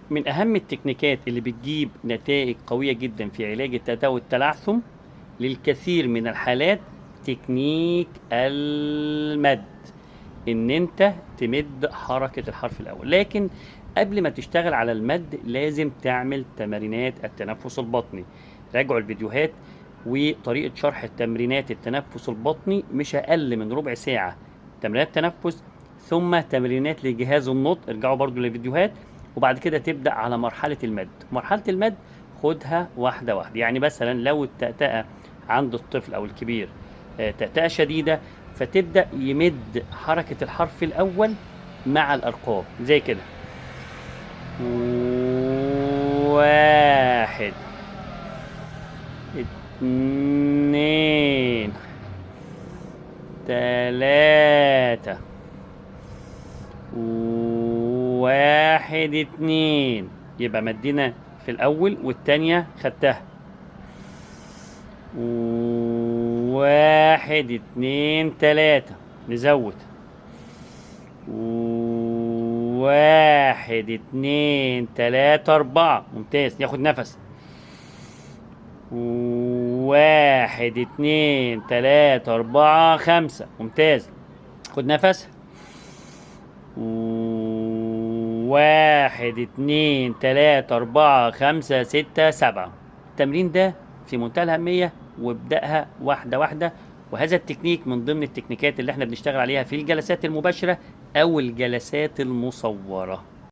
من أهم التكنيكات اللي بتجيب نتائج قوية جدا في علاج التأتأة والتلعثم للكثير من الحالات تكنيك المد، ان انت تمد حركة الحرف الاول. لكن قبل ما تشتغل على المد لازم تعمل تمارينات التنفس البطني. راجعوا الفيديوهات وطريقة شرح التمرينات التنفس البطني مش اقل من ربع ساعة. تمرينات تنفس ثم تمرينات لجهاز النطق، ارجعوا برضو للفيديوهات. وبعد كده تبدأ على مرحلة المد. مرحلة المد خدها واحدة واحدة. يعني مثلا لو التأتأة عند الطفل او الكبير تأتأة شديدة، فتبدأ يمد حركة الحرف الأول مع الأرقام زي كده: واحد، اتنين، تلاتة، واحد، اتنين. يبقى مدينا في الأول والتانية خدتها. واحد، اتنين، تلاتة. نزود: واحد، اتنين، تلاتة، أربعة. ممتاز. ياخد نفس: واحد، اتنين، تلاتة، أربعة، خمسة. ممتاز. خد نفس: واحد، اتنين، تلاتة، أربعة، خمسة، ستة، سبعة. التمرين ده في منتهى الأهمية، وابدأها واحدة واحدة. وهذا التكنيك من ضمن التكنيكات اللي احنا بنشتغل عليها في الجلسات المباشرة أو الجلسات المصورة.